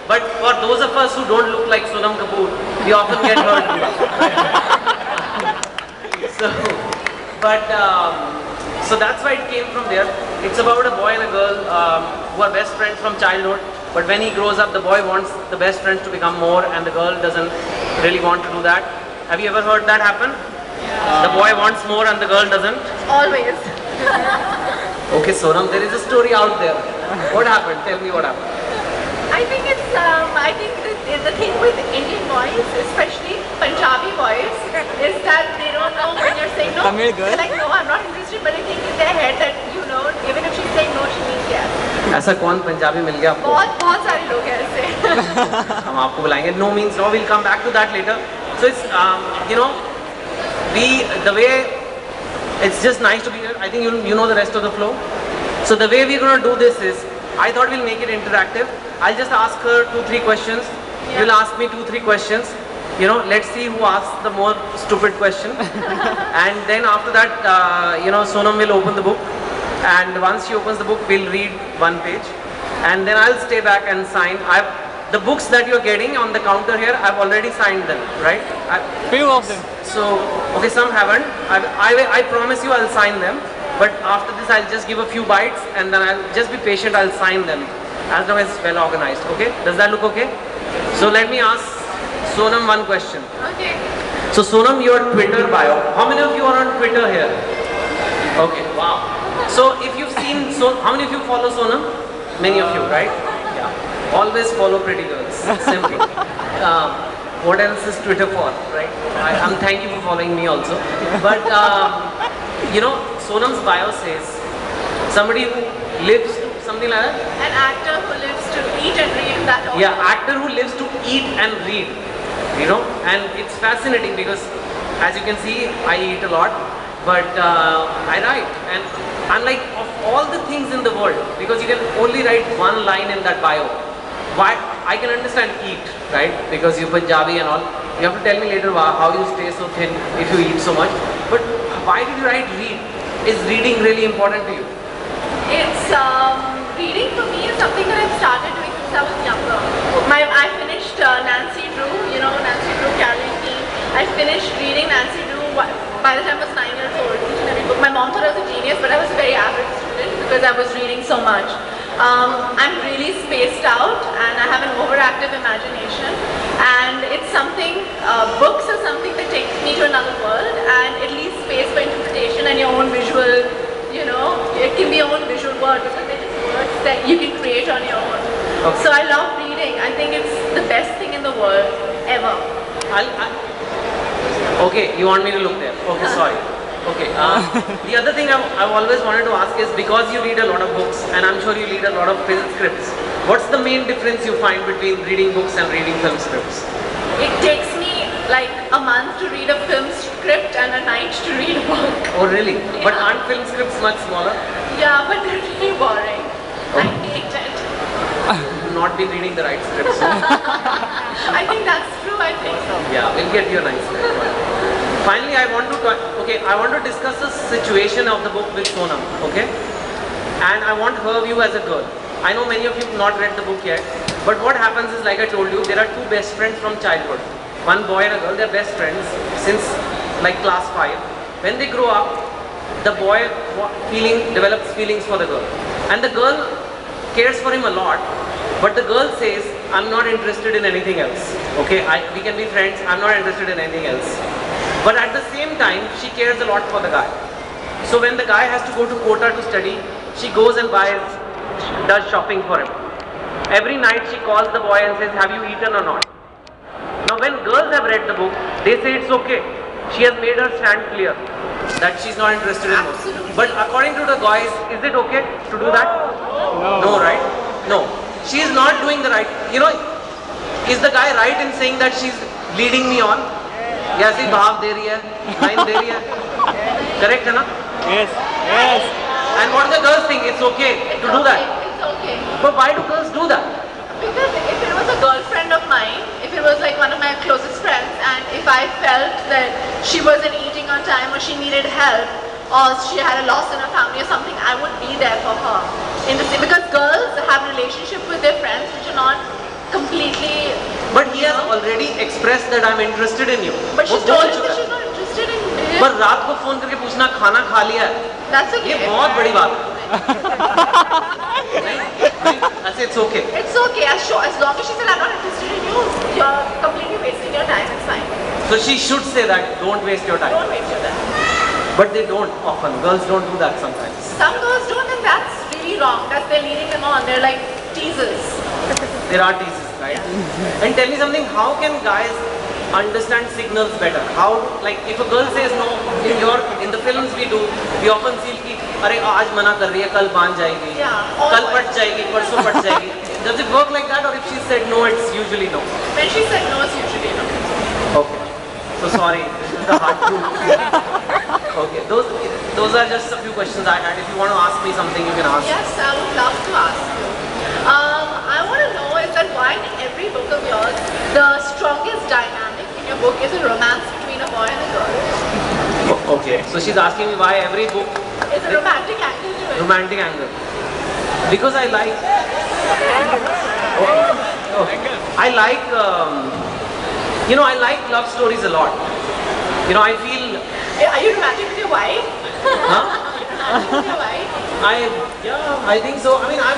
But for those of us who don't look like Sonam Kapoor, we often get hurt. So, so that's why it came from there. It's about a boy and a girl who are best friends from childhood. But when he grows up, the boy wants the best friends to become more, and the girl doesn't really want to do that. Have you ever heard that happen? The boy wants more and the girl doesn't? Always. Okay, Sonam, there is a story out there. What happened? Tell me what happened. I think the thing with Indian boys, especially Punjabi boys, is that they don't know when you're saying no. Tamil girl. They're like, no, I'm not interested, but I think in their head that, even if she's saying no, she means yes. ऐसा कौन पंजाबी मिल गया आपको? बहुत सारे लोग हैं ऐसे. हम आपको बुलाएंगे. No means no. We'll come back to that later. So it's the way it's just nice to be here. I think you know the rest of the flow. So the way we're going to do this is, I thought we'll make it interactive. I'll just ask her 2-3 questions. Yeah. You'll ask me 2-3 questions. Let's see who asks the more stupid question. And then after that, Sonam will open the book. And once she opens the book, we'll read one page. And then I'll stay back and sign. The books that you're getting on the counter here, I've already signed them, right? Few of them. So, okay, some haven't. I promise you I'll sign them. But after this, I'll just give a few bites and then I'll just be patient, I'll sign them. As long as it's well organized, okay? Does that look okay? So let me ask Sonam one question. Okay. So Sonam, your Twitter bio. How many of you are on Twitter here? Okay, wow. So if you've seen, how many of you follow Sonam? Many of you, right? Yeah. Always follow pretty girls. Simple. What else is Twitter for, right? Thank you for following me also. But Sonam's bio says somebody who lives to something like that. An actor who lives to eat and read, that also. Yeah, actor who lives to eat and read. And it's fascinating because, as you can see, I eat a lot, but I write. And I'm like, of all the things in the world, because you can only write one line in that bio. Why? I can understand eat, right? Because you're Punjabi and all. You have to tell me later how you stay so thin if you eat so much. But why did you write read? Is reading really important to you? It's reading for me is something that I've started doing since I was younger. I finished Nancy Drew, Nancy Drew Carolyn Keene. I finished reading Nancy Drew by the time I was 9 years old. Each and every book. My mom thought I was a genius, but I was a very average student because I was reading so much. I'm really spaced out and I have an overactive imagination, and it's something, books are something that takes me to another world and it leaves space for interpretation and your own visual, it can be your own visual word because they're just words that you can create on your own. Okay. So I love reading. I think it's the best thing in the world ever. Okay, you want me to look there? Okay, sorry. Okay. The other thing I've always wanted to ask is, because you read a lot of books and I'm sure you read a lot of film scripts, what's the main difference you find between reading books and reading film scripts? It takes me like a month to read a film script and a night to read a book. Oh really? Yeah. But aren't film scripts much smaller? Yeah, but they're really boring. Oh. I hate it. You've not been reading the right scripts. I think that's true, I think. Yeah, we'll get you a nice script. Finally, I want to discuss the situation of the book with Sonam, okay? And I want her view as a girl. I know many of you have not read the book yet, but what happens is, like I told you, there are two best friends from childhood. One boy and a girl, they're best friends since like class 5. When they grow up, the boy develops feelings for the girl. And the girl cares for him a lot, but the girl says, I'm not interested in anything else. Okay, we can be friends, I'm not interested in anything else. But at the same time, she cares a lot for the guy. So when the guy has to go to Kota to study, she goes and does shopping for him. Every night she calls the boy and says, have you eaten or not? Now when girls have read the book, they say it's okay. She has made her stand clear that she's not interested in books. But according to the guys, is it okay to do that? No, right? No. She is not doing the right. Is the guy right in saying that she's leading me on? Yeah, see, bhav de rahi hai, line de rahi hai. Correct, hai na? Yes, yes. And what do the girls think? It's okay to do that. It's okay. But why do girls do that? Because if it was a girlfriend of mine, if it was like one of my closest friends, and if I felt that she wasn't eating on time or she needed help, or she had a loss in her family or something, I would be there for her. Because girls have relationships with their friends which are not completely already expressed that I'm interested in you. But वो she's बोल told you चुका that है. she's not interested in him. पर रात को phone करके पूछना खाना खा लिया है, That's okay. ये बहुत बड़ी बात है. नहीं, ऐसे it's okay. It's okay. As long as she said I'm not interested in you, you're completely wasting your time. It's fine. So she should say that, don't waste your time. Don't waste your time. But they don't often. Girls don't do that sometimes. Some girls don't, and that's really wrong. That's they're leading them on. They're like teasers. There are teasers, right? And tell me something, how can guys understand signals better? How, like, if a girl says no, in the films we do, we often feel कि अरे आज मना कर रही है, कल मान जाएगी, Yeah, कल always. पट जाएगी, परसों पट जाएगी. Does it work like that, or if she said no, it's usually no? When she said no, it's usually no. Okay. So sorry, this is the hard truth. Okay, those are just a few questions I had. If you want to ask me something, you can ask. Yes, I would love to ask you. I want to know is that why in every book of yours, the strongest dynamic in your book is a romance between a boy and a girl. Okay. So she's asking me why every book It's a romantic angle to it. romantic angle. Because I like. I like. I like love stories a lot. I feel. Are you romantic with your wife? Huh? Romantic with your wife? I think so. I mean, I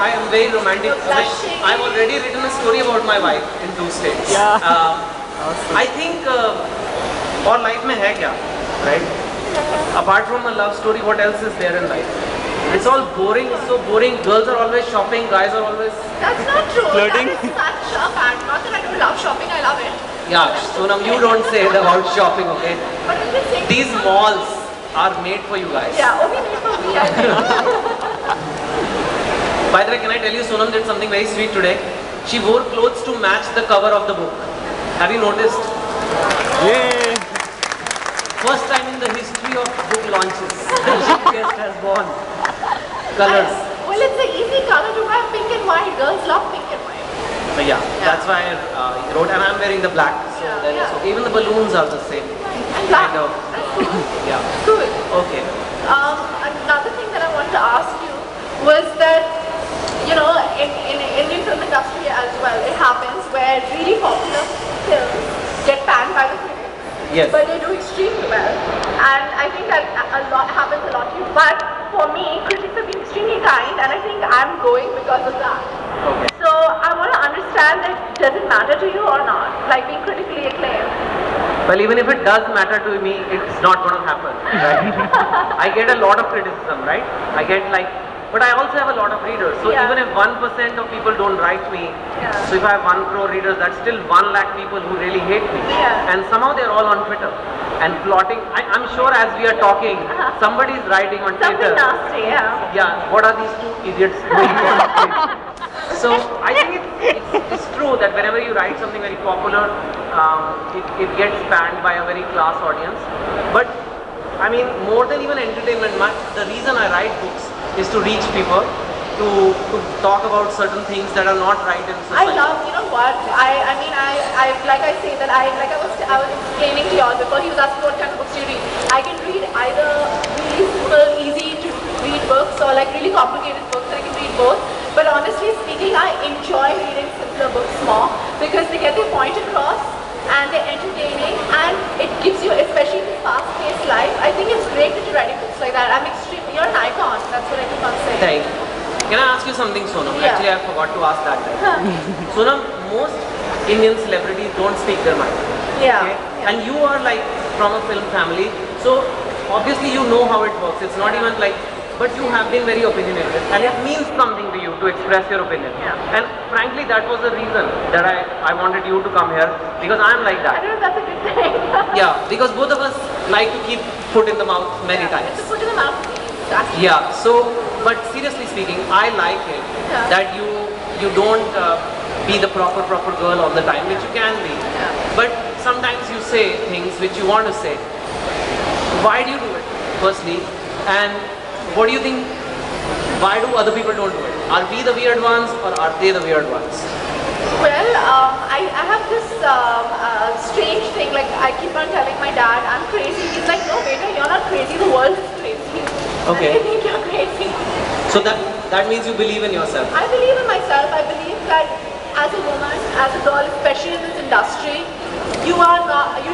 am very romantic. You're blushing. I've already written a story about my wife in 2 states. Yeah. I think और life में है क्या, right? Apart from a love story, what else is there in life? It's all boring. It's so boring. Girls are always shopping. Guys are always. That's not true. Flirting? That is such a bad. Not that I don't love shopping. I love it. Yeah. Sonam, you don't say it about shopping, okay? But I'm just saying. These malls are made for you guys. Yeah, only made for me. I think. By the way, can I tell you, Sonam did something very sweet today. She wore clothes to match the cover of the book. Have you noticed? Yay! First time in the history of book launches, the chief guest has worn colors. Well, it's an easy color to wear. Pink and white. Girls love pink and white. So yeah, that's why I wrote, and I'm wearing the black. So Yeah, then it's yeah. okay. Even the balloons are the same. And black. Kind of. That's cool. Yeah. Cool. Okay. Another thing that I wanted to ask you was that, in Indian film industry as well, it happens where really popular films get panned by the critics. Yes. But they do extremely well. And I think that happens a lot to you. But for me, critics have been extremely kind, and I think I'm going because of that. Okay. So I want to understand that, does it matter to you or not? Like being critically acclaimed? Well, even if it does matter to me, it's not going to happen. Right? I get a lot of criticism, right? I get but I also have a lot of readers. So Yeah. even if 1% of people don't write me, Yeah. so if I have 1 crore readers, that's still 1 lakh people who really hate me. Yeah. And somehow they're all on Twitter and plotting. I'm sure as we are talking, somebody is writing on Something Twitter. nasty, yeah. Yeah, what are these 2 idiots doing on stage? So I think it's true that whenever you write something very popular, it gets panned by a very class audience. But I mean, more than even entertainment, the reason I write books is to reach people, to talk about certain things that are not right in I society. love, you know what? I mean, like I say that I was explaining to y'all before, he was asking what kind of books do you read. I can read either really simple, easy to read books or like really complicated books. I can read both. But honestly speaking, I enjoy reading simpler books more because they get their point across and they're entertaining and it gives you, especially in this fast-paced life, I think it's great that you're writing books like that. You're an icon. That's what I keep on saying. Thank you. Can I ask you something, Sonam? Yeah. Actually, I forgot to ask that time. Sonam, most Indian celebrities don't speak their mind. Yeah. Okay? Yeah. And you are like from a film family, so obviously you know how it works. It's not even like, but you have been very opinionated, and it means something to you to express your opinion. Yeah. And frankly, that was the reason that I wanted you to come here, because I'm like I that. don't know if that's a good thing. Yeah, because both of us like to keep foot in the mouth many It's times. a foot in the mouth. Exactly. Yeah, so, but seriously speaking, I like it Yeah. that you don't be the proper girl all the time, which you can be. Yeah. But sometimes you say things which you want to say. Why do you do it, firstly? And what do you think, why do other people don't do it? Are we the weird ones or are they the weird ones? Well, I have this strange thing, like I keep on telling my dad, I'm crazy. He's like, no beta, you're not crazy, the world is crazy. Okay. And I think you're crazy. So that means you believe in yourself. I believe in myself. I believe that as a woman, as a girl, especially in this industry, you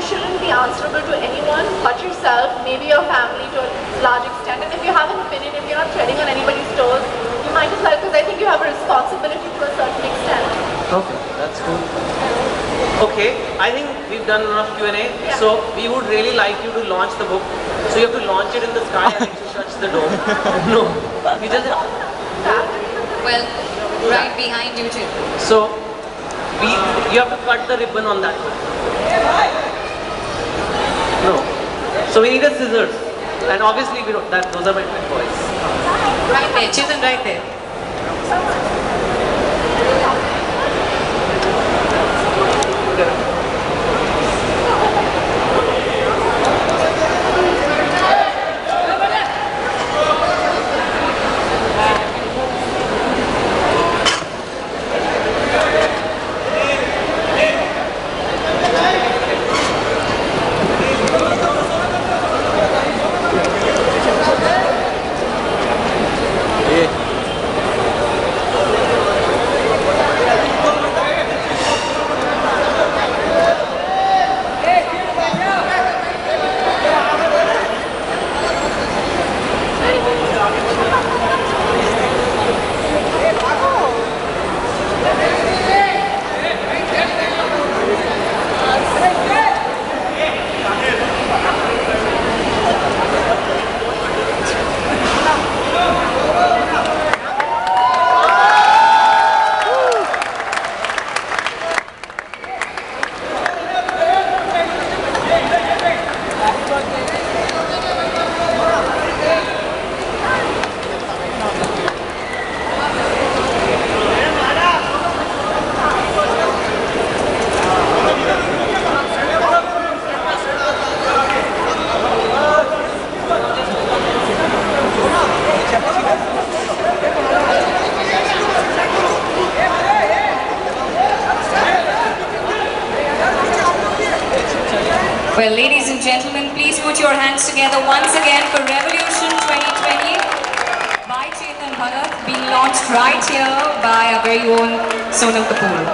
shouldn't be answerable to anyone but yourself, maybe your family to a large extent. And if you have an opinion, if you're not treading on anybody's toes, you might as well, because I think you have a responsibility to a certain extent. Okay, that's cool. Okay, I think we've done enough Q&A. Yeah. So we would really like you to launch the book. So you have to launch it in the sky and it touch the dome. No, you just. Well, right behind you too. So you have to cut the ribbon on that one. No. So we need a scissors. And obviously we don't, those are my twin boys. Right there, Chetan, right there. Well, ladies and gentlemen, please put your hands together once again for Revolution 2020 by Chetan Bhagat, being launched right here by our very own Sonam Kapoor.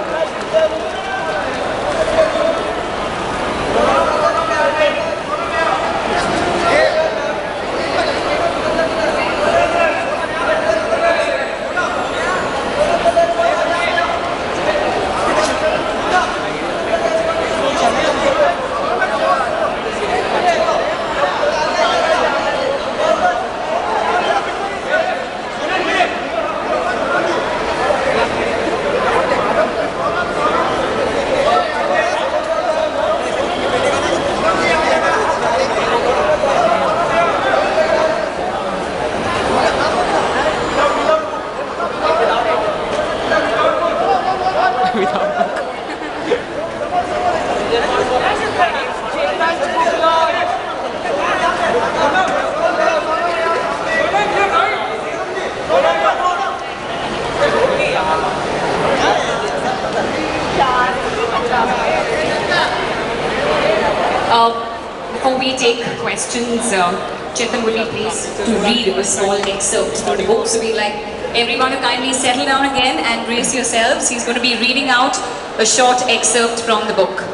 Before we take questions, Chetan, would you please to read a small excerpt from the book? So we'd like everyone to kindly settle down again and brace yourselves. He's going to be reading out a short excerpt from the book.